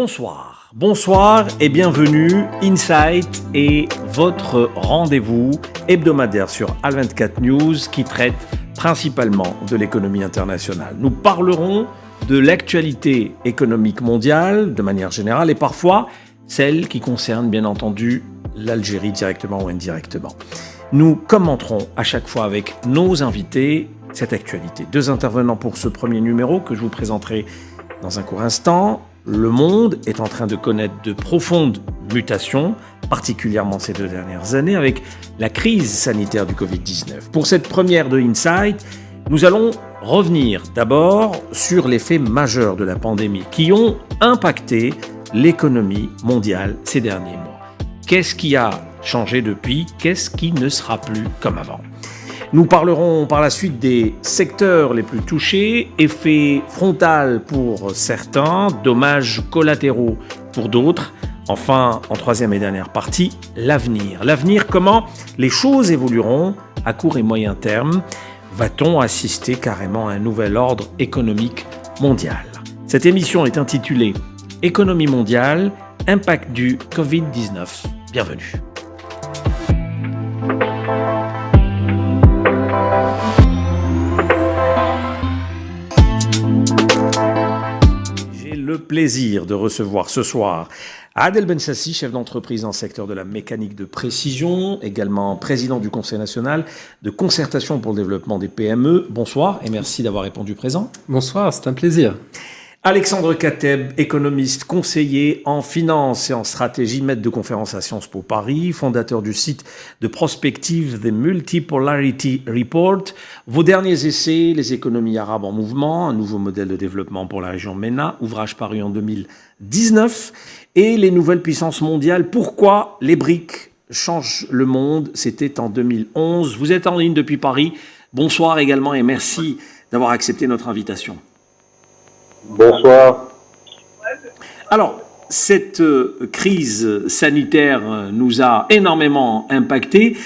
Bonsoir. Bonsoir et bienvenue. Insight est votre rendez-vous hebdomadaire sur Al24 News qui traite principalement de l'économie internationale. Nous parlerons de l'actualité économique mondiale de manière générale et parfois celle qui concerne bien entendu l'Algérie directement ou indirectement. Nous commenterons à chaque fois avec nos invités cette actualité. Deux intervenants pour ce premier numéro que je vous présenterai dans un court instant. Le monde est en train de connaître de profondes mutations, particulièrement ces 2 dernières années, avec la crise sanitaire du Covid-19. Pour cette première de Insight, nous allons revenir d'abord sur les faits majeurs de la pandémie qui ont impacté l'économie mondiale ces derniers mois. Qu'est-ce qui a changé depuis? Qu'est-ce qui ne sera plus comme avant? Nous parlerons par la suite des secteurs les plus touchés, effets frontaux pour certains, dommages collatéraux pour d'autres. Enfin, en troisième et dernière partie, l'avenir. L'avenir, comment les choses évolueront à court et moyen terme? Va-t-on assister carrément à un nouvel ordre économique mondial? Cette émission est intitulée « Économie mondiale, impact du Covid-19 ». Bienvenue. Le plaisir de recevoir ce soir Adel Bensassi, chef d'entreprise dans le secteur de la mécanique de précision, également président du Conseil national de concertation pour le développement des PME. Bonsoir et merci d'avoir répondu présent. Bonsoir, c'est un plaisir. Alexandre Kateb, économiste, conseiller en finance et en stratégie, maître de conférence à Sciences Po Paris, fondateur du site de prospective The Multipolarity Report. Vos derniers essais, Les économies arabes en mouvement, un nouveau modèle de développement pour la région MENA, ouvrage paru en 2019, et Les nouvelles puissances mondiales, pourquoi les BRICS changent le monde, c'était en 2011. Vous êtes en ligne depuis Paris. Bonsoir également et merci d'avoir accepté notre invitation. Bonsoir. Alors, cette crise sanitaire nous a énormément impactés.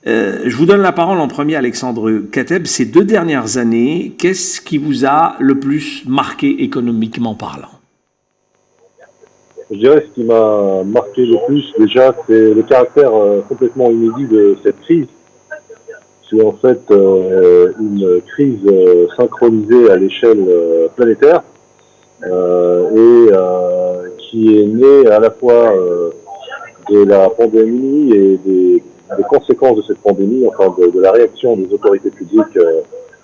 Je vous donne la parole en premier, Alexandre Kateb. Ces 2 dernières années, qu'est-ce qui vous a le plus marqué économiquement parlant? Je dirais ce qui m'a marqué le plus, déjà, c'est le caractère complètement inédit de cette crise. C'est en fait une crise synchronisée à l'échelle planétaire. Qui est né à la fois de la pandémie et des conséquences de cette pandémie, enfin de la réaction des autorités publiques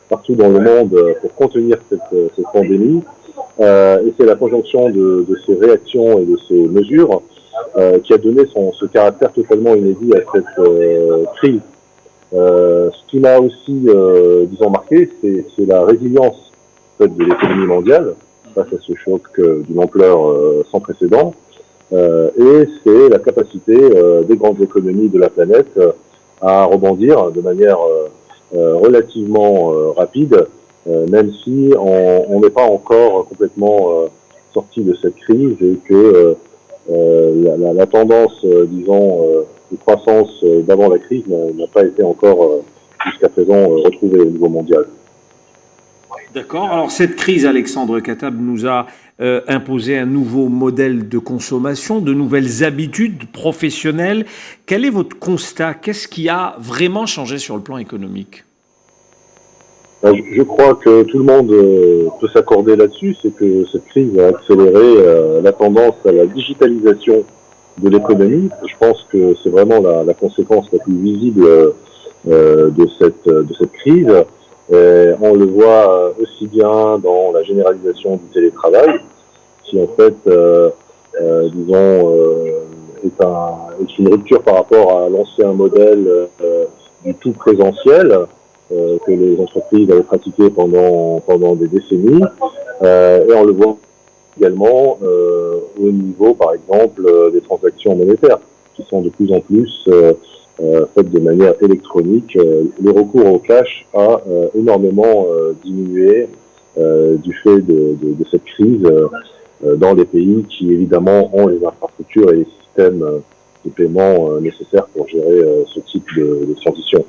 partout dans le monde pour contenir cette pandémie. Et c'est la conjonction de ces réactions et de ces mesures qui a donné ce caractère totalement inédit à cette crise. Ce qui m'a aussi, disons, marqué, c'est la résilience en fait, de l'économie mondiale face à ce choc d'une ampleur sans précédent, et c'est la capacité des grandes économies de la planète à rebondir de manière relativement rapide, même si on n'est pas encore complètement sorti de cette crise et que la tendance, disons, de croissance d'avant la crise n'a pas été encore jusqu'à présent retrouvée au niveau mondial. D'accord. Alors cette crise, Alexandre Kateb, nous a imposé un nouveau modèle de consommation, de nouvelles habitudes professionnelles. Quel est votre constat? Qu'est-ce qui a vraiment changé sur le plan économique? Je crois que tout le monde peut s'accorder là-dessus, c'est que cette crise a accéléré la tendance à la digitalisation de l'économie. Je pense que c'est vraiment la conséquence la plus visible de cette crise. On le voit aussi bien dans la généralisation du télétravail, qui en fait, est une rupture par rapport à l'ancien modèle du tout présentiel que les entreprises avaient pratiqué pendant des décennies. Et on le voit également au niveau, par exemple, des transactions monétaires, qui sont de plus en plus faites de manière électronique. Le recours au cash a énormément diminué du fait de cette crise dans les pays qui évidemment ont les infrastructures et les systèmes de paiement nécessaires pour gérer ce type de transition.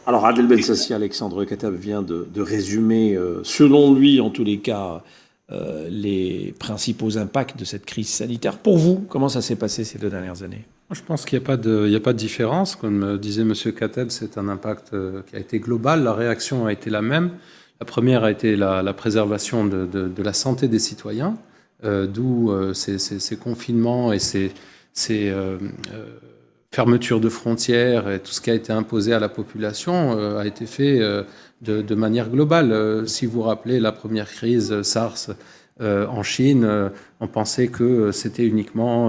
Alors Adel Bensassi, Alexandre Kateb vient de résumer, selon lui en tous les cas, les principaux impacts de cette crise sanitaire. Pour vous, comment ça s'est passé ces 2 dernières années? Je pense qu'il n'y a pas de différence. Comme disait M. Kateb, c'est un impact qui a été global. La réaction a été la même. La première a été la préservation de la santé des citoyens, d'où ces confinements et ces fermetures de frontières et tout ce qui a été imposé à la population a été fait de manière globale. Si vous vous rappelez la première crise SARS en Chine, on pensait que c'était uniquement,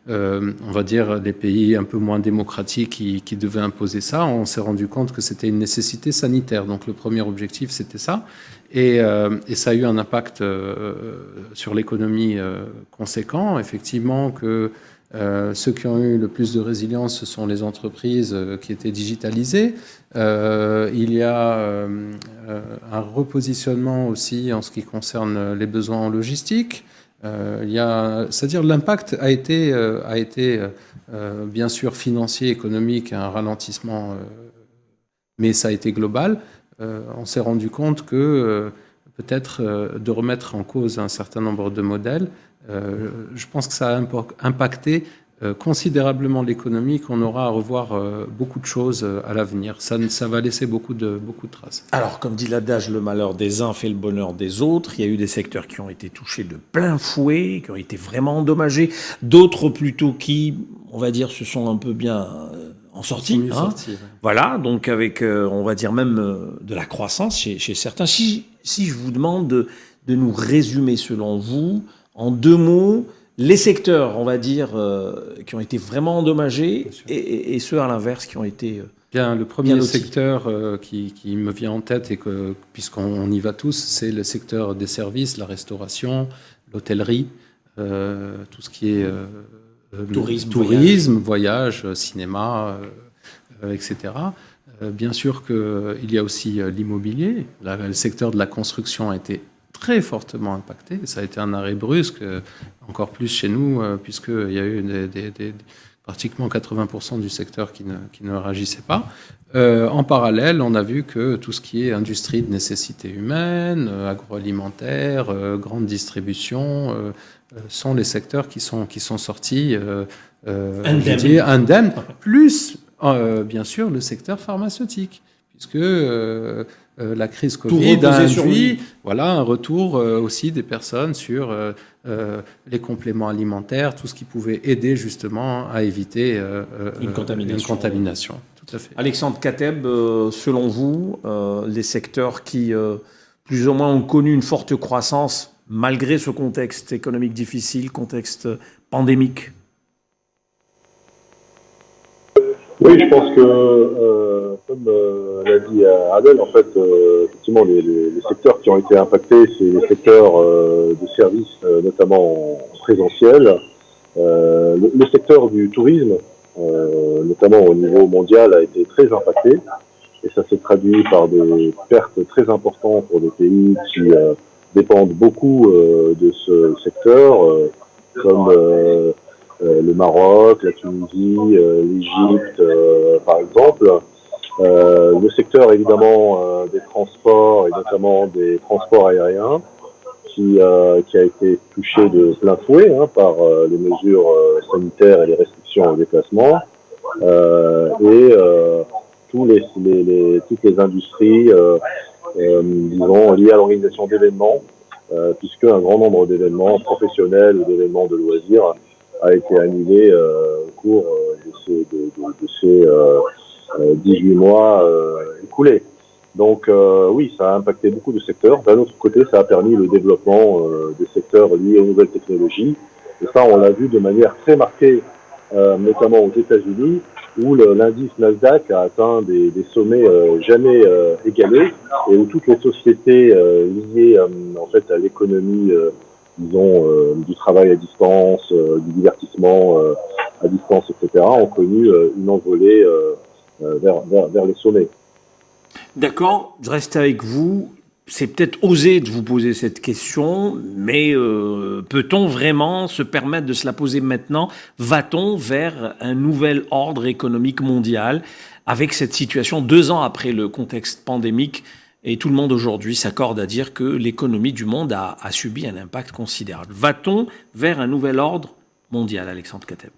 on va dire, les pays un peu moins démocratiques qui devaient imposer ça. On s'est rendu compte que c'était une nécessité sanitaire. Donc le premier objectif, c'était ça. Et ça a eu un impact sur l'économie conséquent. Effectivement que ceux qui ont eu le plus de résilience, ce sont les entreprises qui étaient digitalisées. Il y a un repositionnement aussi en ce qui concerne les besoins en logistique. C'est-à-dire l'impact a été bien sûr financier, économique, un ralentissement, mais ça a été global. On s'est rendu compte que peut-être de remettre en cause un certain nombre de modèles, je pense que ça a impacté considérablement l'économie, qu'on aura à revoir beaucoup de choses à l'avenir. Ça va laisser beaucoup de traces. Alors, comme dit l'adage, le malheur des uns fait le bonheur des autres. Il y a eu des secteurs qui ont été touchés de plein fouet, qui ont été vraiment endommagés. D'autres plutôt qui, on va dire, se sont un peu bien en sortie. Ouais. Voilà, donc avec, on va dire même de la croissance chez certains. Si je vous demande de nous résumer, selon vous, en 2 mots, les secteurs, on va dire, qui ont été vraiment endommagés et ceux à l'inverse qui ont été bien, le premier secteur qui me vient en tête, et que, puisqu'on y va tous, c'est le secteur des services, la restauration, l'hôtellerie, tout ce qui est tourisme, voyage, cinéma, etc. Bien sûr qu'il y a aussi l'immobilier. Le secteur de la construction a été très fortement impacté. Ça a été un arrêt brusque, encore plus chez nous, puisqu'il y a eu pratiquement 80% du secteur qui ne réagissait pas. En parallèle, on a vu que tout ce qui est industrie de nécessité humaine, agroalimentaire, grande distribution, sont les secteurs qui sont sortis indemnes, plus bien sûr le secteur pharmaceutique, puisque la crise Covid a induit un retour aussi des personnes sur les compléments alimentaires, tout ce qui pouvait aider justement à éviter une contamination. Tout à fait. Alexandre Kateb, selon vous, les secteurs qui plus ou moins ont connu une forte croissance malgré ce contexte économique difficile, contexte pandémique? Oui, je pense que, comme l'a dit Adèle, en fait, effectivement, les secteurs qui ont été impactés, c'est les secteurs de services, notamment en présentiel. Le secteur du tourisme, notamment au niveau mondial, a été très impacté. Et ça s'est traduit par des pertes très importantes pour des pays qui dépendent beaucoup de ce secteur, comme le Maroc, la Tunisie, l'Égypte, par exemple. Le secteur, évidemment, des transports, et notamment des transports aériens, qui a été touché de plein fouet par les mesures sanitaires et les restrictions au déplacement. Toutes les industries, disons, liées à l'organisation d'événements, puisque un grand nombre d'événements professionnels ou d'événements de loisirs a été annulé au cours de ces 18 mois écoulés. Donc oui, ça a impacté beaucoup de secteurs. D'un autre côté, ça a permis le développement des secteurs liés aux nouvelles technologies. Et ça, on l'a vu de manière très marquée, notamment aux États-Unis, où l'indice Nasdaq a atteint des sommets jamais égalés, et où toutes les sociétés liées en fait à l'économie, disons, du travail à distance, du divertissement à distance, etc., ont connu une envolée vers les sommets. D'accord, je reste avec vous. C'est peut-être osé de vous poser cette question, mais peut-on vraiment se permettre de se la poser maintenant? Va-t-on vers un nouvel ordre économique mondial avec cette situation 2 ans après le contexte pandémique Et tout le monde aujourd'hui s'accorde à dire que l'économie du monde a subi un impact considérable. Va-t-on vers un nouvel ordre mondial, Alexandre Kateb?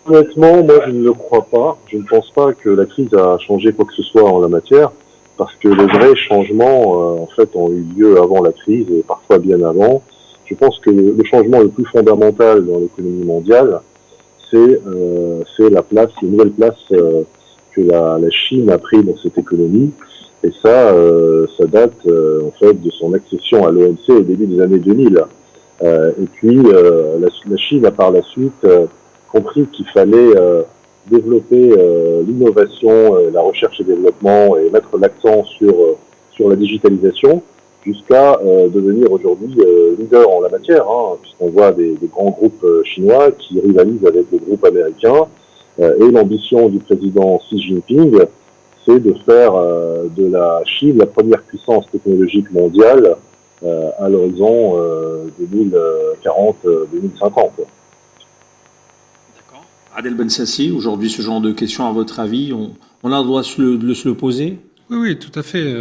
Honnêtement, moi, je ne le crois pas. Je ne pense pas que la crise a changé quoi que ce soit en la matière, parce que les vrais changements, en fait, ont eu lieu avant la crise et parfois bien avant. Je pense que le changement le plus fondamental dans l'économie mondiale, c'est la nouvelle place que la Chine a pris dans cette économie. Et ça date en fait de son accession à l'OMC au début des années 2000. Et puis la Chine a par la suite compris qu'il fallait développer l'innovation, la recherche et développement et mettre l'accent sur la digitalisation jusqu'à devenir aujourd'hui leader en la matière, puisqu'on voit des grands groupes chinois qui rivalisent avec les groupes américains. Et l'ambition du président Xi Jinping, c'est de faire de la Chine la première puissance technologique mondiale à l'horizon 2040-2050. Adel Bensassi, aujourd'hui, ce genre de questions, à votre avis, on a le droit de se le poser? Oui, tout à fait.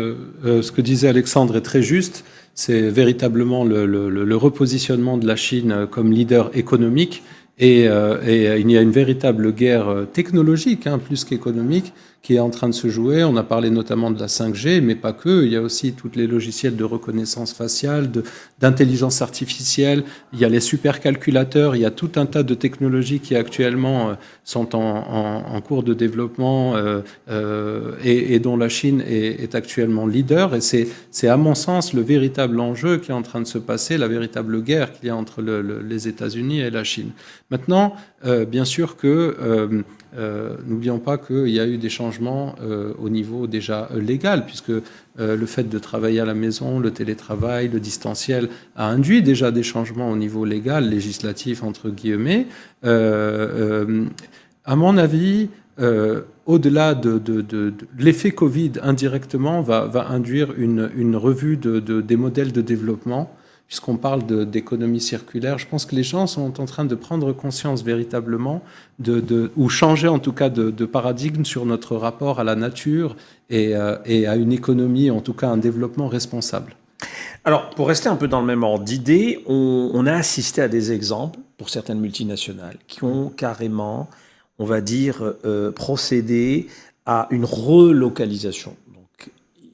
Ce que disait Alexandre est très juste. C'est véritablement le repositionnement de la Chine comme leader économique. Et il y a une véritable guerre technologique, plus qu'économique, qui est en train de se jouer. On a parlé notamment de la 5G, mais pas que. Il y a aussi tous les logiciels de reconnaissance faciale, d'intelligence artificielle. Il y a les supercalculateurs. Il y a tout un tas de technologies qui actuellement sont en cours de développement et dont la Chine est actuellement leader. Et c'est à mon sens le véritable enjeu qui est en train de se passer, la véritable guerre qu'il y a entre les États-Unis et la Chine. Maintenant, bien sûr que n'oublions pas qu'il y a eu des changements au niveau déjà légal, puisque le fait de travailler à la maison, le télétravail, le distanciel a induit déjà des changements au niveau légal, législatif entre guillemets. À mon avis, au-delà de l'effet Covid indirectement va induire une revue des modèles de développement. Puisqu'on parle d'économie circulaire, je pense que les gens sont en train de prendre conscience véritablement ou changer en tout cas de paradigme sur notre rapport à la nature et à une économie, en tout cas un développement responsable. Alors, pour rester un peu dans le même ordre d'idée, on a assisté à des exemples pour certaines multinationales qui ont carrément, on va dire, procédé à une relocalisation. Donc, ils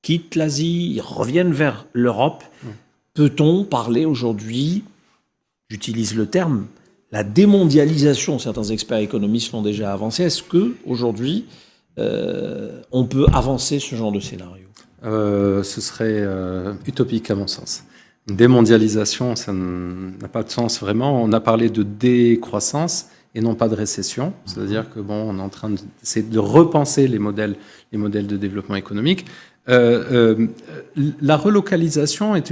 quittent l'Asie, ils reviennent vers l'Europe. Peut-on parler aujourd'hui, j'utilise le terme, la démondialisation? Certains experts économistes l'ont déjà avancé. Est-ce qu'aujourd'hui, on peut avancer ce genre de scénario? Ce serait utopique à mon sens. Une démondialisation, ça n'a pas de sens vraiment. On a parlé de décroissance et non pas de récession. C'est-à-dire que on est en train d'essayer de repenser les modèles de développement économique. La relocalisation est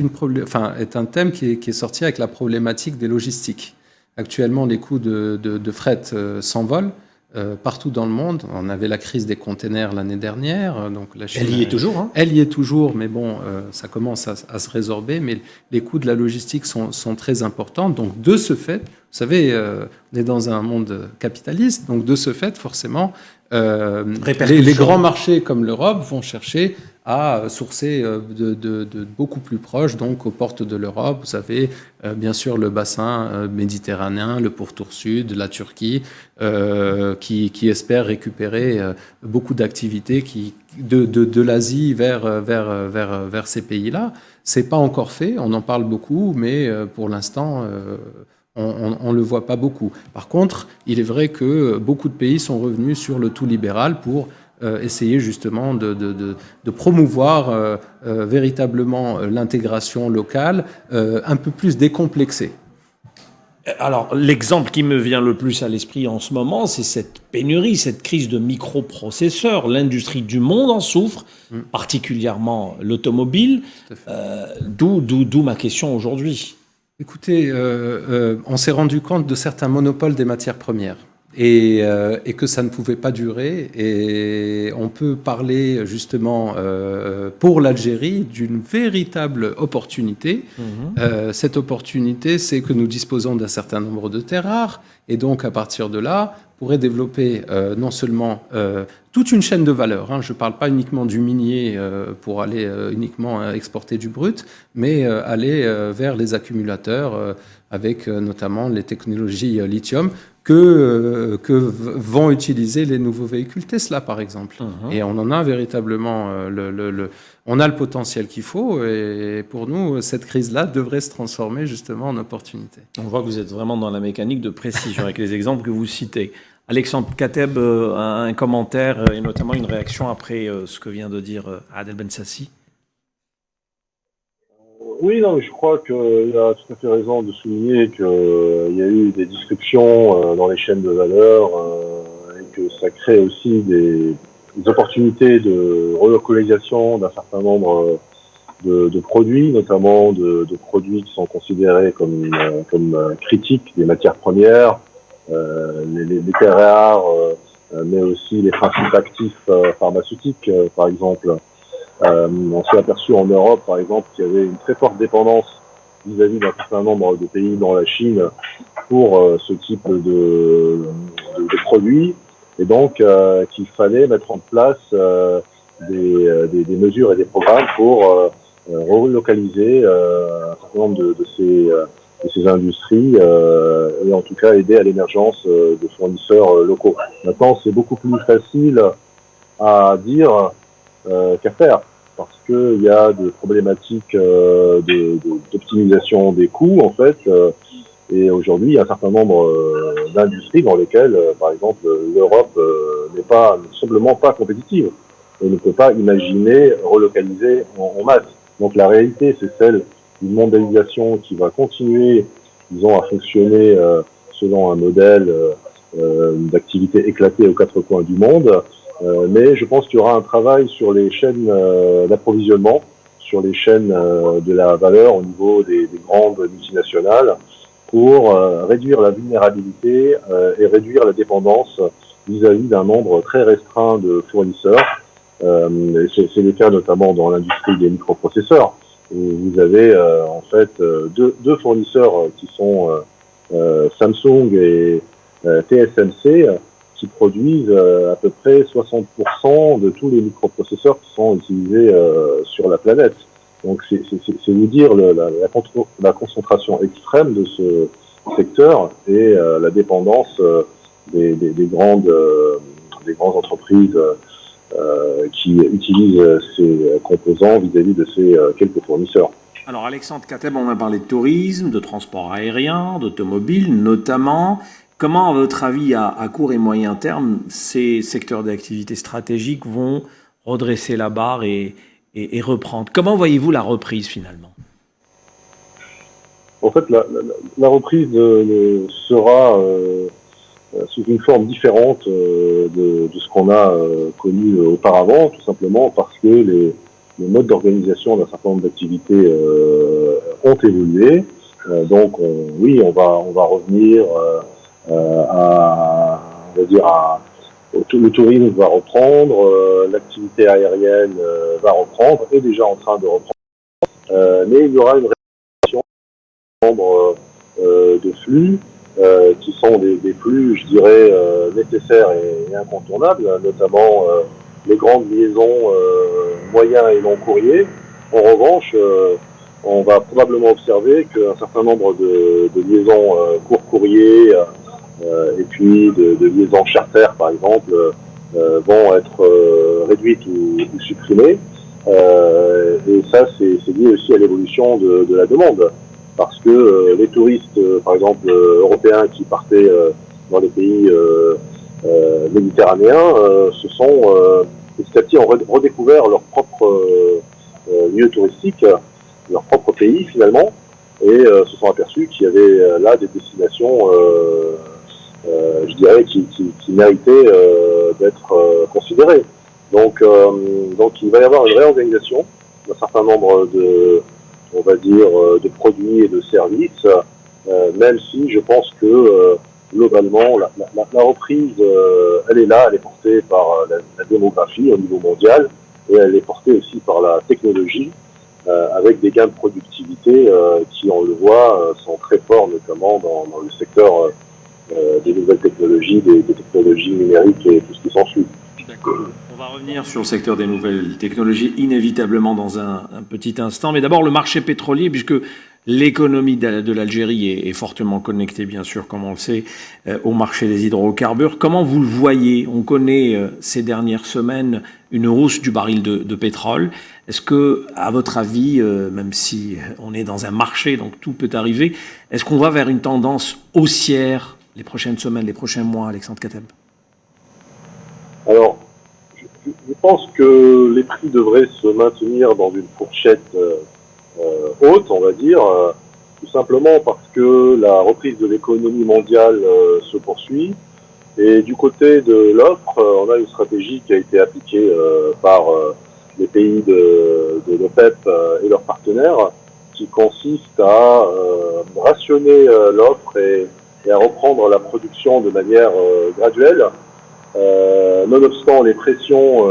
un thème qui est sorti avec la problématique des logistiques. Actuellement, les coûts de fret s'envolent partout dans le monde. On avait la crise des containers l'année dernière. Donc la Chine, elle y est toujours. Elle y est toujours, mais ça commence à se résorber. Mais les coûts de la logistique sont très importants. Donc de ce fait, vous savez, on est dans un monde capitaliste. Donc de ce fait, forcément, les grands marchés comme l'Europe vont chercher à sourcer de beaucoup plus proche, donc aux portes de l'Europe. Vous savez, bien sûr, le bassin méditerranéen, le pourtour sud, la Turquie, qui espère récupérer beaucoup d'activités de l'Asie vers ces pays-là. C'est pas encore fait, on en parle beaucoup, mais pour l'instant, on le voit pas beaucoup. Par contre, il est vrai que beaucoup de pays sont revenus sur le tout libéral pour essayer justement de promouvoir véritablement l'intégration locale un peu plus décomplexée. Alors, l'exemple qui me vient le plus à l'esprit en ce moment, c'est cette pénurie, cette crise de microprocesseurs. L'industrie du monde en souffre, particulièrement l'automobile. D'où ma question aujourd'hui. Écoutez, on s'est rendu compte de certains monopoles des matières premières. Et que ça ne pouvait pas durer. Et on peut parler justement pour l'Algérie d'une véritable opportunité. Cette opportunité, c'est que nous disposons d'un certain nombre de terres rares. Et donc, à partir de là, pourrait développer non seulement toute une chaîne de valeur, hein, je ne parle pas uniquement du minier pour aller uniquement exporter du brut, mais aller vers les accumulateurs avec notamment les technologies lithium que vont utiliser les nouveaux véhicules Tesla, par exemple. Et on en a véritablement on a le potentiel qu'il faut, et pour nous, cette crise-là devrait se transformer justement en opportunité. On voit que vous êtes vraiment dans la mécanique de précision avec les exemples que vous citez. Alexandre Kateb, un commentaire et notamment une réaction après ce que vient de dire Adel Bensassi. Oui, non, je crois qu'il a tout à fait raison de souligner qu'il y a eu des disruptions dans les chaînes de valeur et que ça crée aussi des opportunités de relocalisation d'un certain nombre de produits, notamment de produits qui sont considérés comme critiques, des matières premières, les terres rares, mais aussi les principes actifs pharmaceutiques, par exemple. On s'est aperçu en Europe, par exemple, qu'il y avait une très forte dépendance vis-à-vis d'un certain nombre de pays, dont la Chine, pour ce type de produits, et donc qu'il fallait mettre en place des mesures et des programmes pour relocaliser un certain nombre de ces industries et en tout cas aider à l'émergence de fournisseurs locaux. Maintenant, c'est beaucoup plus facile à dire qu'à faire, parce qu'il y a des problématiques d'optimisation des coûts, en fait, et aujourd'hui, il y a un certain nombre d'industries dans lesquelles, par exemple, l'Europe n'est simplement pas compétitive et ne peut pas imaginer relocaliser en masse. Donc la réalité, c'est celle d'une mondialisation qui va continuer, disons, à fonctionner selon un modèle d'activité éclatée aux quatre coins du monde. Mais je pense qu'il y aura un travail sur les chaînes d'approvisionnement, sur les chaînes de la valeur au niveau des grandes multinationales pour réduire la vulnérabilité et réduire la dépendance vis-à-vis d'un nombre très restreint de fournisseurs. C'est le cas notamment dans l'industrie des microprocesseurs, où vous avez en fait deux fournisseurs qui sont Samsung et TSMC, qui produisent à peu près 60% de tous les microprocesseurs qui sont utilisés sur la planète. Donc c'est vous dire la concentration extrême de ce secteur et la dépendance des grandes entreprises qui utilisent ces composants vis-à-vis de ces quelques fournisseurs. Alors Alexandre Kateb, on a parlé de tourisme, de transport aérien, d'automobile notamment. Comment, à votre avis, à court et moyen terme, ces secteurs d'activité stratégiques vont redresser la barre et reprendre? Comment voyez-vous la reprise finalement? En fait, la reprise sera sous une forme différente de ce qu'on a connu auparavant, tout simplement parce que les modes d'organisation d'un certain nombre d'activités ont évolué. Donc, on va revenir le tourisme va reprendre, l'activité aérienne va reprendre, est déjà en train de reprendre, mais il y aura une réduction du nombre de flux qui sont des flux, je dirais, nécessaires et incontournables, notamment les grandes liaisons moyens et long courriers. En revanche, on va probablement observer qu'un certain nombre de liaisons court courrier et puis de liaisons charter, par exemple, vont être réduites ou supprimées. Et ça, c'est lié aussi à l'évolution de la demande. Parce que les touristes, par exemple, européens qui partaient dans les pays méditerranéens, se sont petit à petit ont redécouvert leur propre lieu touristique, leur propre pays finalement, et se sont aperçus qu'il y avait là des destinations je dirais, qui méritaient d'être considérées. Donc il va y avoir une réorganisation d'un certain nombre de produits et de services, même si je pense que globalement la reprise, elle est là, elle est portée par la démographie au niveau mondial, et elle est portée aussi par la technologie, avec des gains de productivité qui, on le voit, sont très forts, notamment dans le secteur des nouvelles technologies, des technologies numériques et tout ce qui s'ensuit. D'accord. On va revenir sur le secteur des nouvelles technologies inévitablement dans un petit instant. Mais d'abord, le marché pétrolier, puisque l'économie de l'Algérie est fortement connectée, bien sûr, comme on le sait, au marché des hydrocarbures. Comment vous le voyez? On connaît ces dernières semaines une hausse du baril de pétrole. Est-ce que, à votre avis, même si on est dans un marché, donc tout peut arriver, est-ce qu'on va vers une tendance haussière les prochaines semaines, les prochains mois, Alexandre Kateb? Alors, je pense que les prix devraient se maintenir dans une fourchette haute, on va dire, tout simplement parce que la reprise de l'économie mondiale se poursuit. Et du côté de l'offre, on a une stratégie qui a été appliquée par les pays de l'OPEP et leurs partenaires, qui consiste à rationner l'offre et à reprendre la production de manière graduelle, nonobstant les pressions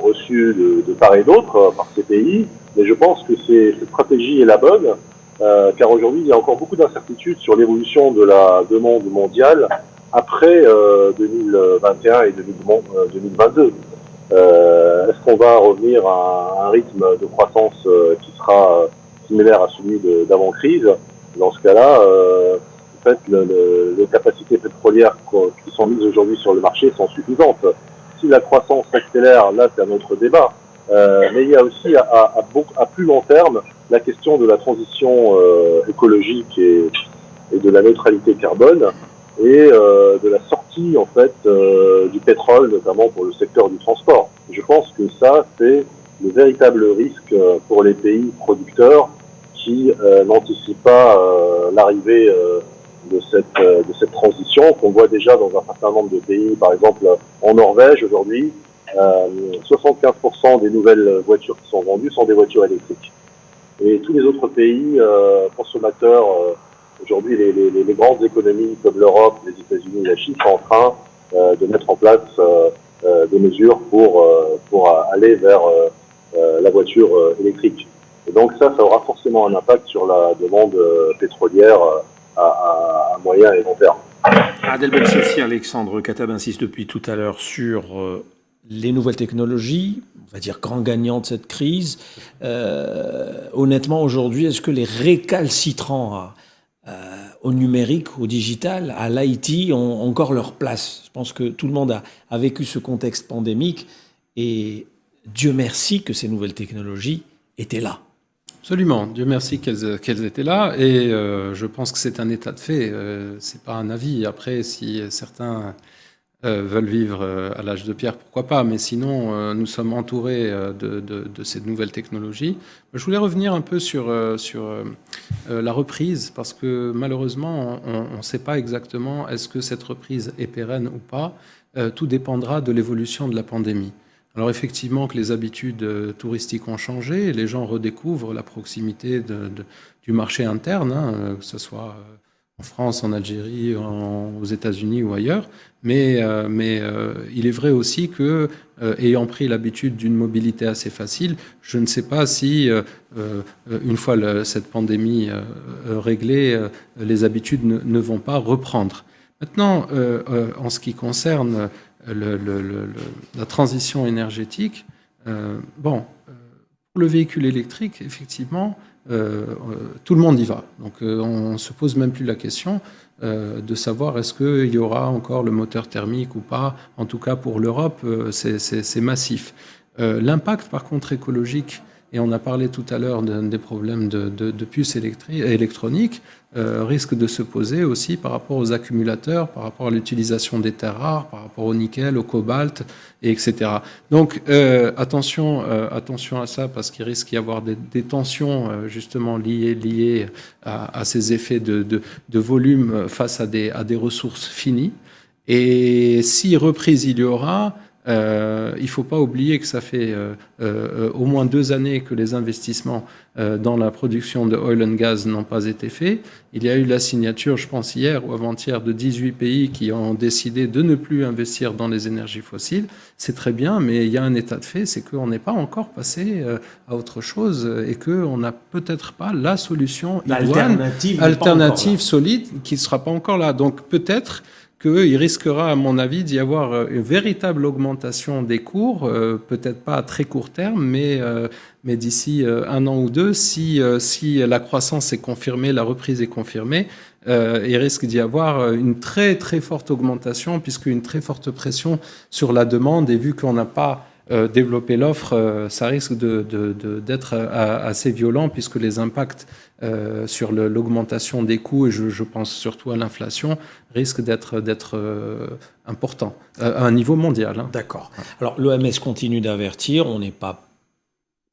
reçues de part et d'autre par ces pays. Mais je pense que cette stratégie est la bonne, car aujourd'hui, il y a encore beaucoup d'incertitudes sur l'évolution de la demande mondiale après 2021 et 2022. Est-ce qu'on va revenir à un rythme de croissance qui sera similaire à celui d'avant-crise? Dans ce cas-là, en fait, les capacités pétrolières qui sont mises aujourd'hui sur le marché sont suffisantes. Si la croissance s'accélère, là, c'est un autre débat. Mais il y a aussi à plus long terme la question de la transition écologique et de la neutralité carbone et de la sortie en fait du pétrole, notamment pour le secteur du transport. Je pense que ça, c'est le véritable risque pour les pays producteurs qui n'anticipent pas l'arrivée de cette transition qu'on voit déjà dans un certain nombre de pays. Par exemple, en Norvège aujourd'hui, 75% des nouvelles voitures qui sont vendues sont des voitures électriques. Et tous les autres pays consommateurs, aujourd'hui les grandes économies comme l'Europe, les États-Unis et la Chine sont en train de mettre en place des mesures pour aller vers la voiture électrique. Et donc ça aura forcément un impact sur la demande pétrolière à moyen et long terme. Adel Bensassi, Alexandre Kateb insiste depuis tout à l'heure sur les nouvelles technologies, on va dire grand gagnant de cette crise. Honnêtement, aujourd'hui, est-ce que les récalcitrants au numérique, au digital, à l'IT ont encore leur place? Je pense que tout le monde a vécu ce contexte pandémique et Dieu merci que ces nouvelles technologies étaient là. Absolument, Dieu merci qu'elles étaient là et je pense que c'est un état de fait, c'est pas un avis. Après, si certains veulent vivre à l'âge de pierre, pourquoi pas, mais sinon nous sommes entourés de ces nouvelles technologies. Je voulais revenir un peu sur la reprise, parce que malheureusement on ne sait pas exactement est-ce que cette reprise est pérenne ou pas. Tout dépendra de l'évolution de la pandémie. Alors effectivement que les habitudes touristiques ont changé, les gens redécouvrent la proximité du marché interne, hein, que ce soit en France, en Algérie, aux États-Unis ou ailleurs, mais il est vrai aussi que, ayant pris l'habitude d'une mobilité assez facile, je ne sais pas si, une fois cette pandémie réglée, les habitudes ne vont pas reprendre. Maintenant, en ce qui concerne la transition énergétique, pour le véhicule électrique, effectivement, tout le monde y va. Donc on ne se pose même plus la question de savoir est-ce qu'il y aura encore le moteur thermique ou pas. En tout cas, pour l'Europe, c'est massif. L'impact, par contre, écologique, et on a parlé tout à l'heure des problèmes de puces électroniques, risque de se poser aussi par rapport aux accumulateurs, par rapport à l'utilisation des terres rares, par rapport au nickel, au cobalt, etc. Donc attention à ça, parce qu'il risque d'y avoir des tensions justement liées à ces effets de volume face à des ressources finies. Et si reprise il y aura, il ne faut pas oublier que ça fait au moins 2 années que les investissements dans la production de oil and gas n'ont pas été faits. Il y a eu la signature, je pense hier ou avant-hier, de 18 pays qui ont décidé de ne plus investir dans les énergies fossiles. C'est très bien, mais il y a un état de fait, c'est qu'on n'est pas encore passé à autre chose et qu'on n'a peut-être pas la solution idoine, alternative solide, qui ne sera pas encore là. Donc peut-être qu'il risquera, à mon avis, d'y avoir une véritable augmentation des cours, peut-être pas à très court terme, mais d'ici 1 an ou 2, si la croissance est confirmée, la reprise est confirmée, il risque d'y avoir une très très forte augmentation, puisqu'une très forte pression sur la demande, et vu qu'on n'a pas développé l'offre, ça risque d'être assez violent, puisque les impacts sur l'augmentation des coûts, et je pense surtout à l'inflation, risquent d'être importants à un niveau mondial. Hein. D'accord. Alors l'OMS continue d'avertir, on n'est pas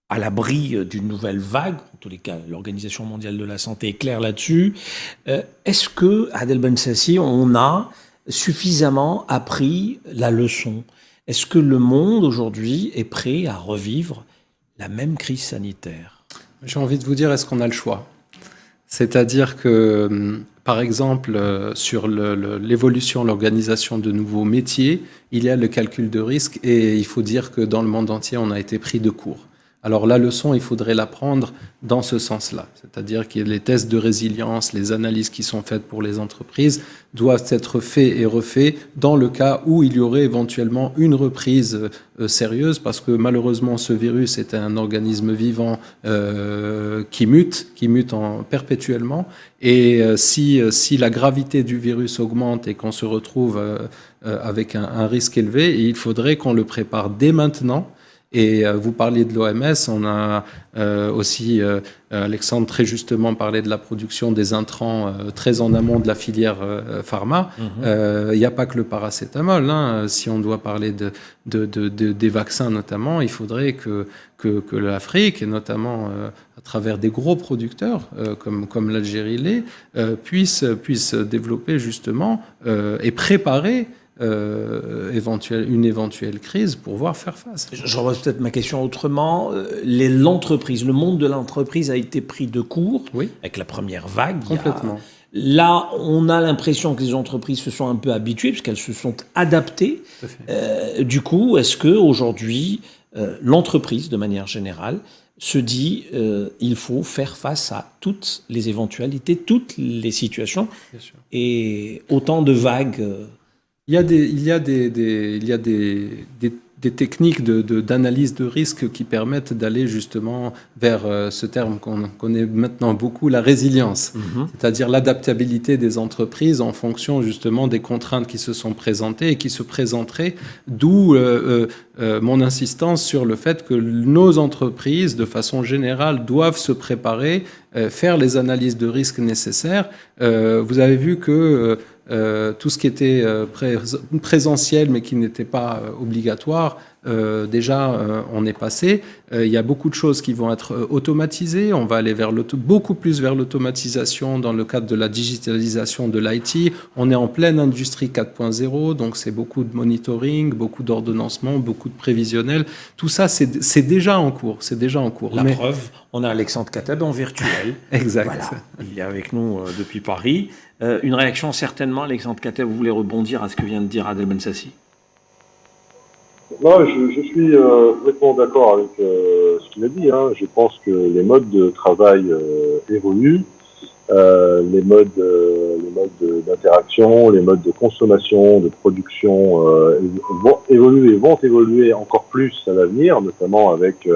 à l'abri d'une nouvelle vague, en tous les cas l'Organisation mondiale de la santé est claire là-dessus. Est-ce que, Adel Bensassi, on a suffisamment appris la leçon ? Est-ce que le monde aujourd'hui est prêt à revivre la même crise sanitaire ? J'ai envie de vous dire, est-ce qu'on a le choix ? C'est-à-dire que, par exemple, sur l'évolution, l'organisation de nouveaux métiers, il y a le calcul de risque, et il faut dire que dans le monde entier, on a été pris de court. Alors la leçon, il faudrait la prendre dans ce sens-là. C'est-à-dire que les tests de résilience, les analyses qui sont faites pour les entreprises doivent être faits et refaits dans le cas où il y aurait éventuellement une reprise sérieuse, parce que malheureusement ce virus est un organisme vivant qui mute perpétuellement, et si la gravité du virus augmente et qu'on se retrouve avec un risque élevé, il faudrait qu'on le prépare dès maintenant. Et vous parliez de l'OMS, on a aussi, Alexandre très justement parlé de la production des intrants très en amont de la filière pharma. Il n'y a pas que le paracétamol. Hein. Si on doit parler des vaccins notamment, il faudrait que l'Afrique, et notamment à travers des gros producteurs comme l'Algérie l'est, puisse développer justement et préparer une éventuelle crise pour pouvoir faire face. Je repose peut-être ma question autrement. L'entreprise, le monde de l'entreprise a été pris de court avec la première vague. Complètement. Là, on a l'impression que les entreprises se sont un peu habituées puisqu'elles se sont adaptées. Du coup, est-ce que aujourd'hui, l'entreprise, de manière générale, se dit il faut faire face à toutes les éventualités, toutes les situations, et autant de vagues. Il y a des techniques d'analyse de risque qui permettent d'aller justement vers ce terme qu'on connaît maintenant beaucoup, la résilience, c'est-à-dire l'adaptabilité des entreprises en fonction justement des contraintes qui se sont présentées et qui se présenteraient, d'où mon insistance sur le fait que nos entreprises, de façon générale, doivent se préparer, faire les analyses de risque nécessaires. Vous avez vu que tout ce qui était présentiel mais qui n'était pas obligatoire, déjà on est passé. Il y a beaucoup de choses qui vont être automatisées. On va aller beaucoup plus vers l'automatisation dans le cadre de la digitalisation de l'IT. On est en pleine industrie 4.0, donc c'est beaucoup de monitoring, beaucoup d'ordonnancement, beaucoup de prévisionnel. Tout ça, c'est déjà en cours. La preuve, on a Alexandre Kateb en virtuel. Exact. Voilà, il est avec nous depuis Paris. Une réaction certainement, Alexandre Kateb, vous voulez rebondir à ce que vient de dire Adel Bensassi? Non, je suis complètement d'accord avec ce qu'il a dit. Hein. Je pense que les modes de travail évoluent, les modes d'interaction, les modes de consommation, de production vont évoluer encore plus à l'avenir, notamment avec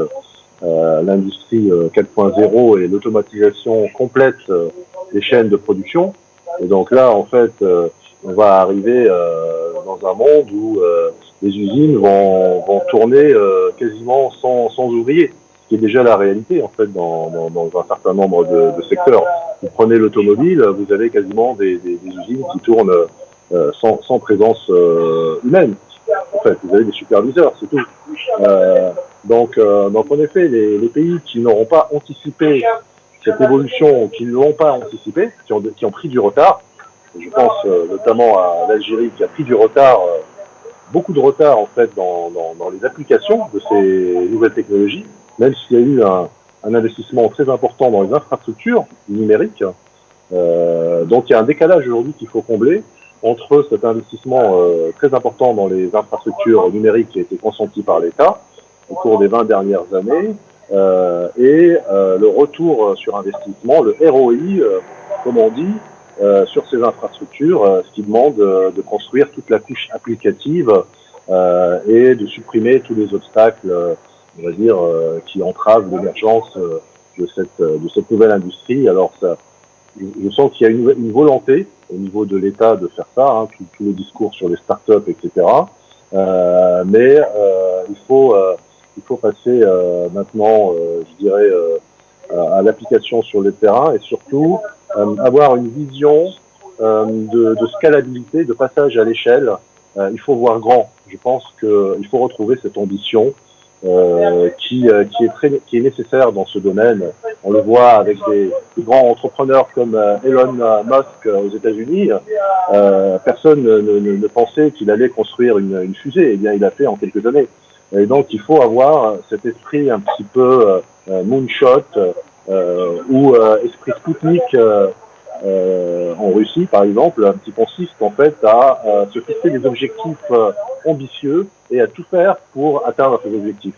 l'industrie 4.0 et l'automatisation complète des chaînes de production. Et donc là, en fait, on va arriver dans un monde où les usines vont tourner quasiment sans ouvriers, ce qui est déjà la réalité en fait dans un certain nombre de secteurs. Vous prenez l'automobile, vous avez quasiment des usines qui tournent sans présence humaine. En fait, vous avez des superviseurs, c'est tout. Donc en effet, les pays qui n'auront pas anticipé cette évolution, qui ne l'ont pas anticipé, qui ont pris du retard, je pense notamment à l'Algérie qui a pris du retard, beaucoup de retard en fait dans les applications de ces nouvelles technologies, même s'il y a eu un investissement très important dans les infrastructures numériques. Donc il y a un décalage aujourd'hui qu'il faut combler entre cet investissement très important dans les infrastructures numériques qui a été consenti par l'État au cours des 20 dernières années et le retour sur investissement, le ROI, comme on dit, sur ces infrastructures, ce qui demande de construire toute la couche applicative et de supprimer tous les obstacles, on va dire, qui entravent l'émergence de cette nouvelle industrie. Alors je sens qu'il y a une volonté au niveau de l'État de faire ça, hein, tout le discours sur les startups, etc. Mais il faut passer maintenant, je dirais, à l'application sur le terrain et surtout avoir une vision de scalabilité, de passage à l'échelle. Il faut voir grand. Je pense qu'il faut retrouver cette ambition qui est nécessaire dans ce domaine. On le voit avec des grands entrepreneurs comme Elon Musk aux États-Unis. Personne ne pensait qu'il allait construire une fusée. Eh bien, il l'a fait en quelques années. Et donc, il faut avoir cet esprit un petit peu moonshot ou esprit Spoutnik en Russie, par exemple, qui consiste en fait à se fixer des objectifs ambitieux et à tout faire pour atteindre ces objectifs.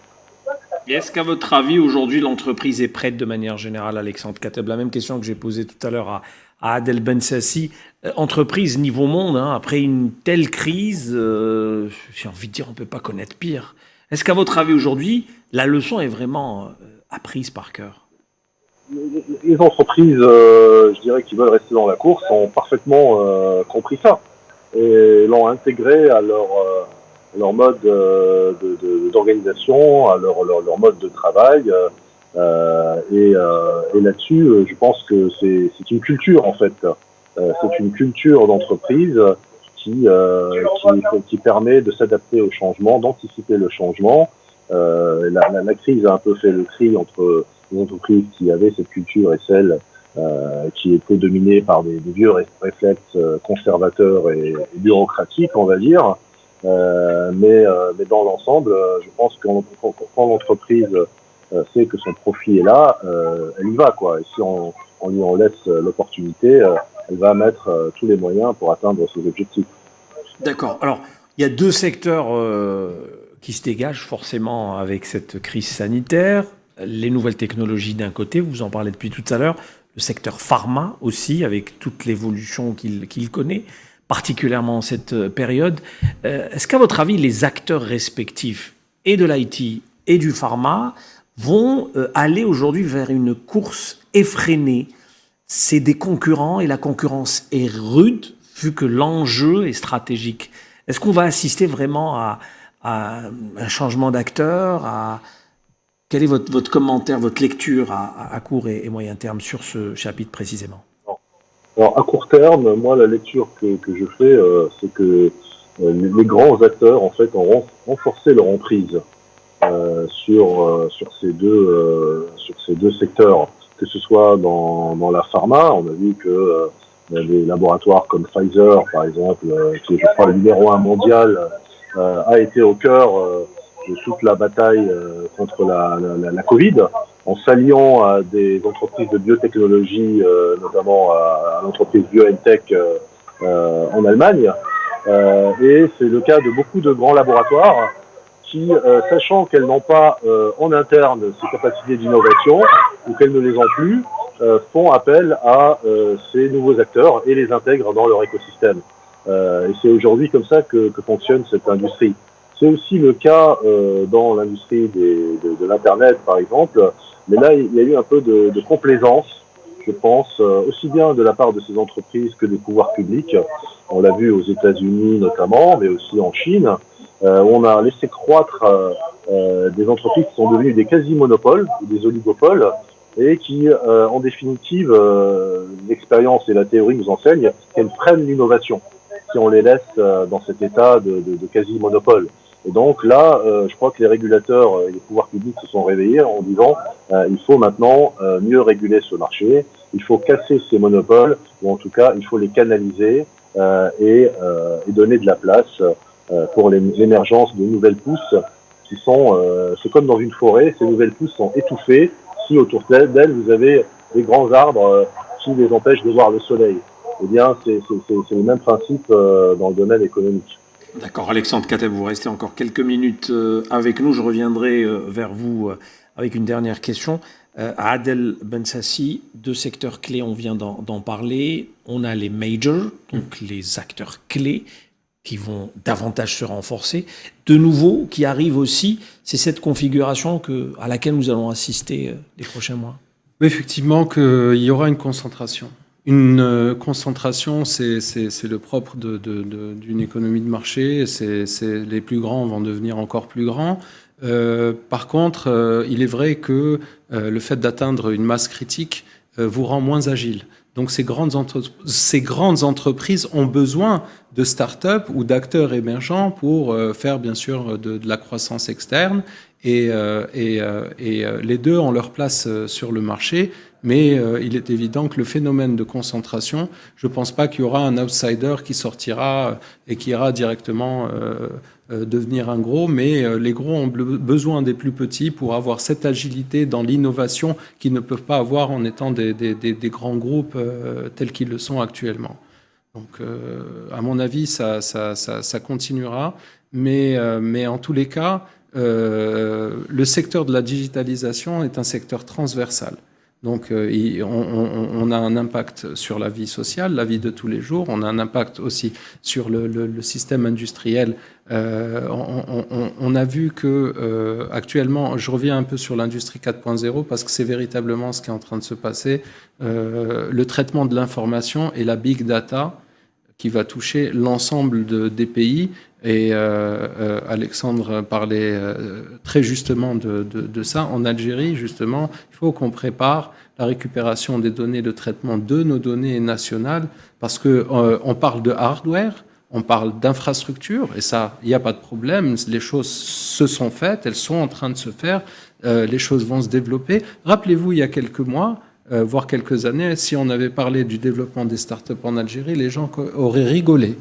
Et est-ce qu'à votre avis, aujourd'hui, l'entreprise est prête de manière générale, Alexandre Kateb? La même question que j'ai posée tout à l'heure à Adel Bensassi. Entreprise niveau monde, hein, après une telle crise, j'ai envie de dire, on ne peut pas connaître pire. Est-ce qu'à votre avis, aujourd'hui, la leçon est vraiment apprise par cœur? Les entreprises, je dirais, qui veulent rester dans la course ont parfaitement compris ça et l'ont intégré à leur mode d'organisation, à leur mode de travail. Et là-dessus, je pense que c'est une culture en fait. C'est une culture d'entreprise qui permet de s'adapter au changement, d'anticiper le changement. La crise a un peu fait le tri entre les entreprises qui avaient cette culture et celles qui étaient dominées par des vieux réflexes conservateurs et bureaucratiques, on va dire. Mais dans l'ensemble, je pense que quand l'entreprise sait que son profit est là, elle y va, quoi. Et si on lui en laisse l'opportunité, elle va mettre tous les moyens pour atteindre ses objectifs. D'accord. Alors, il y a deux secteurs qui se dégagent forcément avec cette crise sanitaire. Les nouvelles technologies d'un côté, vous en parlez depuis tout à l'heure, le secteur pharma aussi, avec toute l'évolution qu'il connaît, particulièrement en cette période. Est-ce qu'à votre avis, les acteurs respectifs et de l'IT et du pharma vont aller aujourd'hui vers une course effrénée? C'est des concurrents et la concurrence est rude vu que l'enjeu est stratégique. Est-ce qu'on va assister vraiment à un changement d'acteur? Quel est votre commentaire, votre lecture à court et moyen terme sur ce chapitre précisément? Alors, à court terme, moi, la lecture que je fais, c'est que les grands acteurs, en fait, ont renforcé leur emprise sur ces deux secteurs, que ce soit dans la pharma. On a vu que des laboratoires comme Pfizer, par exemple, qui est, je crois, le numéro 1 mondial, a été au cœur de toute la bataille contre la Covid, en s'alliant à des entreprises de biotechnologie, notamment à l'entreprise BioNTech en Allemagne. Et c'est le cas de beaucoup de grands laboratoires qui, sachant qu'elles n'ont pas en interne ces capacités d'innovation ou qu'elles ne les ont plus, font appel à ces nouveaux acteurs et les intègrent dans leur écosystème. Et c'est aujourd'hui comme ça que fonctionne cette industrie. C'est aussi le cas dans l'industrie de l'Internet, par exemple. Mais là, il y a eu un peu de complaisance, je pense, aussi bien de la part de ces entreprises que des pouvoirs publics. On l'a vu aux États-Unis notamment, mais aussi en Chine, où on a laissé croître des entreprises qui sont devenues des quasi-monopoles, des oligopoles, et qui, en définitive, l'expérience et la théorie nous enseignent qu'elles freinent l'innovation si on les laisse dans cet état de quasi-monopole. Et donc là, je crois que les régulateurs et les pouvoirs publics se sont réveillés en disant il faut maintenant mieux réguler ce marché, il faut casser ces monopoles, ou en tout cas, il faut les canaliser et donner de la place pour l'émergence de nouvelles pousses qui sont, c'est comme dans une forêt, ces nouvelles pousses sont étouffées si autour d'elles, vous avez des grands arbres qui les empêchent de voir le soleil. Eh bien, c'est le même principe dans le domaine économique. D'accord, Alexandre Kateb, vous restez encore quelques minutes avec nous. Je reviendrai vers vous avec une dernière question. Adel Bensassi, 2 secteurs clés, on vient d'en parler. On a les majors, donc les acteurs clés qui vont davantage se renforcer. De nouveau, qui arrive aussi, c'est cette configuration à laquelle nous allons assister les prochains mois. Oui, effectivement, qu'il y aura une concentration. Une concentration, c'est le propre d'une économie de marché. Les plus grands vont devenir encore plus grands. Par contre, il est vrai que le fait d'atteindre une masse critique vous rend moins agile. Donc ces grandes entreprises ont besoin de start-up ou d'acteurs émergents pour faire bien sûr de la croissance externe. Et les deux ont leur place sur le marché, mais il est évident que le phénomène de concentration, je ne pense pas qu'il y aura un outsider qui sortira et qui ira directement devenir un gros, mais les gros ont besoin des plus petits pour avoir cette agilité dans l'innovation qu'ils ne peuvent pas avoir en étant des grands groupes tels qu'ils le sont actuellement. Donc, à mon avis, ça continuera, mais en tous les cas, le secteur de la digitalisation est un secteur transversal. Donc, on a un impact sur la vie sociale, la vie de tous les jours. On a un impact aussi sur le système industriel. On a vu que actuellement, je reviens un peu sur l'industrie 4.0 parce que c'est véritablement ce qui est en train de se passer. Le traitement de l'information et la big data qui va toucher l'ensemble des pays. Et Alexandre parlait très justement de ça. En Algérie, justement, il faut qu'on prépare la récupération des données, le traitement de nos données nationales, parce que on parle de hardware, on parle d'infrastructure, et ça, il n'y a pas de problème. Les choses se sont faites, elles sont en train de se faire, les choses vont se développer. Rappelez-vous, il y a quelques mois, voire quelques années, si on avait parlé du développement des startups en Algérie, les gens auraient rigolé.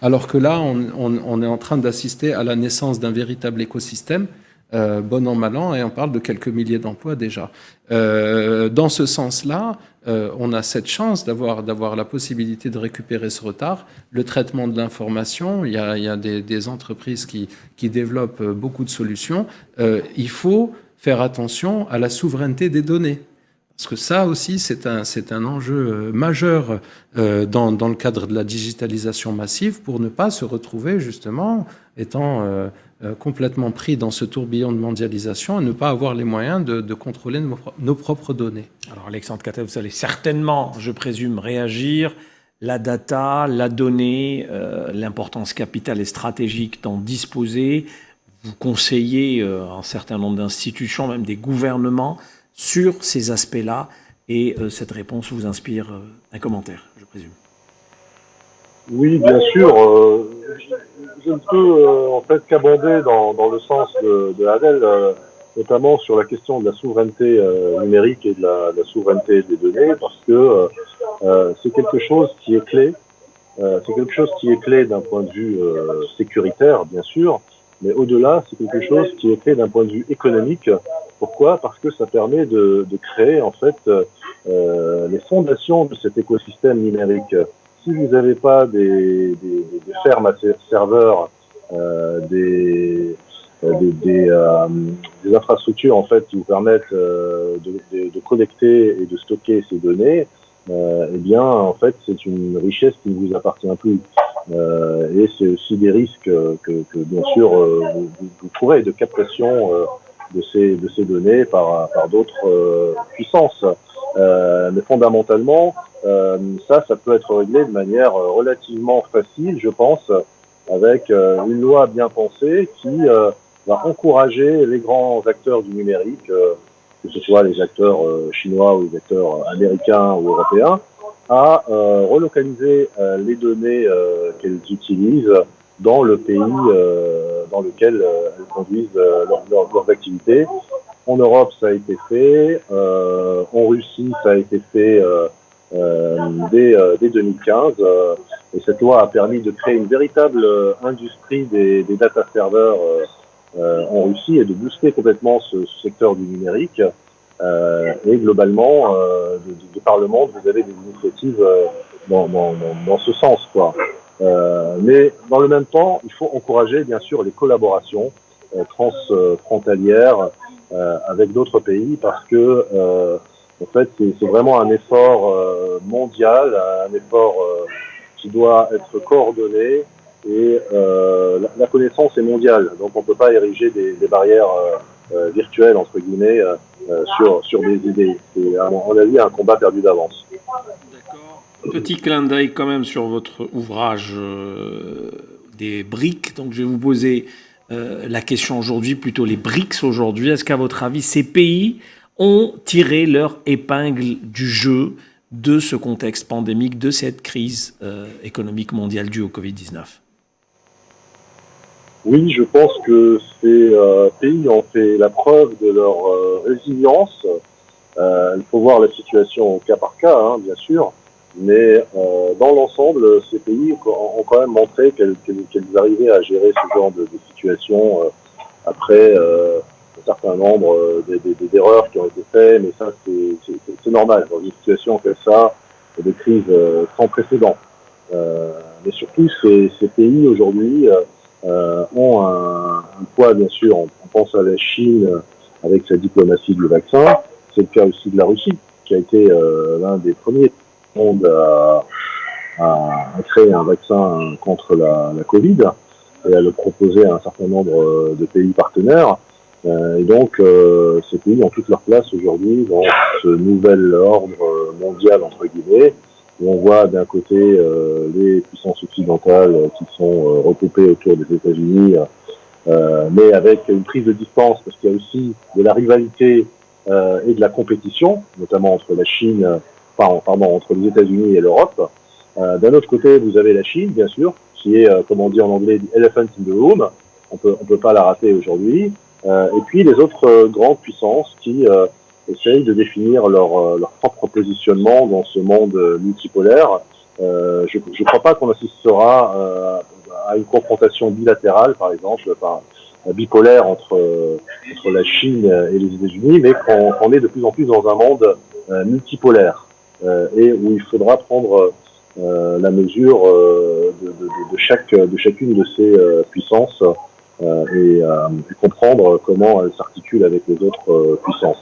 Alors que là, on est en train d'assister à la naissance d'un véritable écosystème, bon an, mal an, et on parle de quelques milliers d'emplois déjà. Dans ce sens-là, on a cette chance d'avoir la possibilité de récupérer ce retard. Le traitement de l'information, il y a des entreprises qui développent beaucoup de solutions. Il faut faire attention à la souveraineté des données. Parce que ça aussi, c'est un enjeu majeur dans le cadre de la digitalisation massive pour ne pas se retrouver justement étant complètement pris dans ce tourbillon de mondialisation et ne pas avoir les moyens de contrôler nos propres données. Alors Alexandre Kateb, vous allez certainement, je présume, réagir. La data, la donnée, l'importance capitale et stratégique d'en disposer. Vous conseillez un certain nombre d'institutions, même des gouvernements, sur ces aspects-là, et cette réponse vous inspire un commentaire, je présume. Oui, bien sûr. Je ne peux en fait qu'abonder dans le sens de Adel, notamment sur la question de la souveraineté numérique et de la souveraineté des données, parce que c'est quelque chose qui est clé. C'est quelque chose qui est clé d'un point de vue sécuritaire, bien sûr, mais au-delà, c'est quelque chose qui est clé d'un point de vue économique. Pourquoi ? Parce que ça permet de créer en fait les fondations de cet écosystème numérique. Si vous n'avez pas des fermes à serveurs, des infrastructures en fait qui vous permettent de collecter et de stocker ces données, eh bien en fait c'est une richesse qui ne vous appartient plus. Et c'est aussi des risques que bien sûr vous courez de captation de ces données par d'autres puissances. Mais fondamentalement, ça peut être réglé de manière relativement facile, je pense, avec une loi bien pensée qui va encourager les grands acteurs du numérique, que ce soit les acteurs chinois ou les acteurs américains ou européens, à relocaliser les données qu'elles utilisent dans le pays dans lequel elles conduisent leurs activités. En Europe, ça a été fait. En Russie, ça a été fait dès 2015. Et cette loi a permis de créer une véritable industrie des data servers en Russie et de booster complètement ce secteur du numérique. Et globalement, de par le monde, vous avez des initiatives dans ce sens, quoi. Mais dans le même temps, il faut encourager bien sûr les collaborations transfrontalières avec d'autres pays parce que en fait c'est vraiment un effort mondial, un effort qui doit être coordonné et la connaissance est mondiale, donc on ne peut pas ériger des barrières virtuelles entre guillemets sur des idées. C'est à mon avis un combat perdu d'avance. D'accord. Petit clin d'œil quand même sur votre ouvrage des BRICS. Donc je vais vous poser la question aujourd'hui, plutôt les BRICS aujourd'hui. Est-ce qu'à votre avis, ces pays ont tiré leur épingle du jeu de ce contexte pandémique, de cette crise économique mondiale due au Covid-19 ? Oui, je pense que ces pays ont fait la preuve de leur résilience. Il faut voir la situation au cas par cas, hein, bien sûr, mais dans l'ensemble, ces pays ont quand même montré qu'elles arrivaient à gérer ce genre de situation après un certain nombre d'erreurs qui ont été faites, mais ça c'est normal dans une situation comme ça, de crise sans précédent. Mais surtout, ces pays aujourd'hui ont un poids, bien sûr. On pense à la Chine avec sa diplomatie du vaccin. C'est le cas aussi de la Russie, qui a été l'un des premiers monde à créer un vaccin contre la Covid et à le proposer à un certain nombre de pays partenaires. Et donc, ces pays ont toute leur place aujourd'hui dans ce nouvel ordre mondial, entre guillemets, où on voit d'un côté les puissances occidentales qui sont regroupées autour des États-Unis, mais avec une prise de distance, parce qu'il y a aussi de la rivalité et de la compétition, notamment entre la Chine, entre les États-Unis et l'Europe. D'un autre côté, vous avez la Chine, bien sûr, qui est, comme on dit en anglais, the elephant in the room. On peut pas la rater aujourd'hui. Et puis les autres grandes puissances qui essayent de définir leur propre positionnement dans ce monde multipolaire. Je crois pas qu'on assistera à une confrontation bilatérale, par exemple, bipolaire entre la Chine et les États-Unis, mais qu'on est de plus en plus dans un monde multipolaire et où il faudra prendre la mesure de chacune de ces puissances et comprendre comment elles s'articulent avec les autres puissances.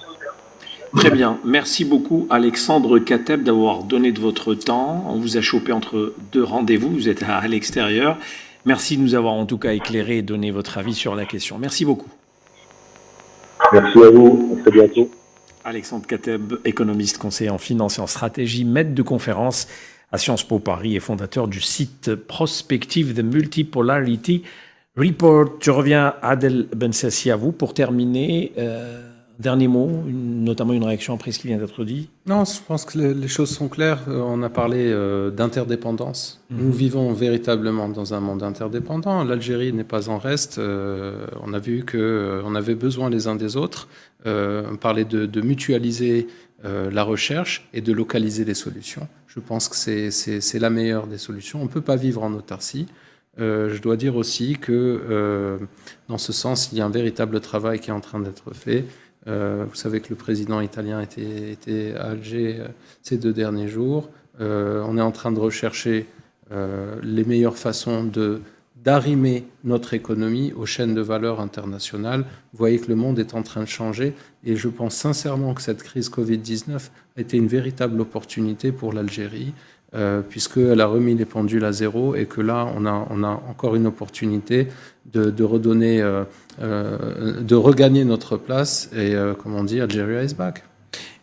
Très bien. Merci beaucoup, Alexandre Kateb, d'avoir donné de votre temps. On vous a chopé entre deux rendez-vous. Vous êtes à l'extérieur. Merci de nous avoir en tout cas éclairé et donné votre avis sur la question. Merci beaucoup. Merci à vous. À très bientôt. Alexandre Kateb, économiste, conseiller en finance et en stratégie, maître de conférence à Sciences Po Paris et fondateur du site Prospective The Multipolarity Report. Je reviens à Adel Bensassi à vous pour terminer. Dernier mot, notamment une réaction après ce qui vient d'être dit. Non, je pense que les choses sont claires. On a parlé d'interdépendance. Nous vivons véritablement dans un monde interdépendant. L'Algérie n'est pas en reste. On a vu qu'on avait besoin les uns des autres. On parlait de mutualiser la recherche et de localiser les solutions. Je pense que c'est la meilleure des solutions. On ne peut pas vivre en autarcie. Je dois dire aussi que dans ce sens, il y a un véritable travail qui est en train d'être fait. Vous savez que le président italien était à Alger ces 2 derniers jours. On est en train de rechercher les meilleures façons d'arrimer notre économie aux chaînes de valeur internationales. Vous voyez que le monde est en train de changer et je pense sincèrement que cette crise Covid-19 a été une véritable opportunité pour l'Algérie puisqu'elle a remis les pendules à zéro et que là, on a encore une opportunité de redonner, de regagner notre place et, comme on dit, Algeria is back.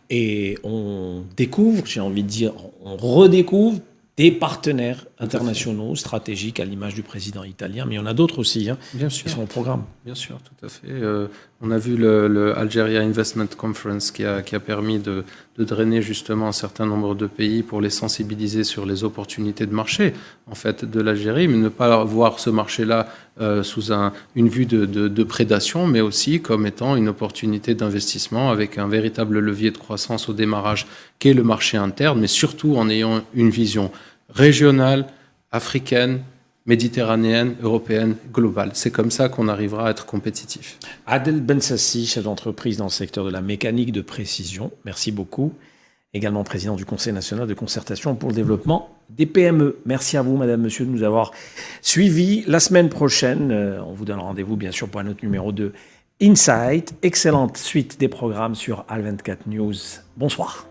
Et on découvre, j'ai envie de dire, on redécouvre des partenaires internationaux, stratégiques, à l'image du président italien, mais il y en a d'autres aussi Bien sûr. qui sont au programme. Bien sûr, tout à fait. On a vu le Algeria Investment Conference qui a permis de drainer justement un certain nombre de pays pour les sensibiliser sur les opportunités de marché en fait, de l'Algérie, mais ne pas voir ce marché-là sous une vue de prédation, mais aussi comme étant une opportunité d'investissement avec un véritable levier de croissance au démarrage qu'est le marché interne, mais surtout en ayant une vision régionale, africaine, méditerranéenne, européenne, globale. C'est comme ça qu'on arrivera à être compétitif. Adel Bensassi, chef d'entreprise dans le secteur de la mécanique de précision. Merci beaucoup. Également président du Conseil national de concertation pour le développement des PME. Merci à vous, madame, monsieur, de nous avoir suivis. La semaine prochaine, on vous donne rendez-vous, bien sûr, pour un autre numéro de Insight, excellente suite des programmes sur Al24 News. Bonsoir.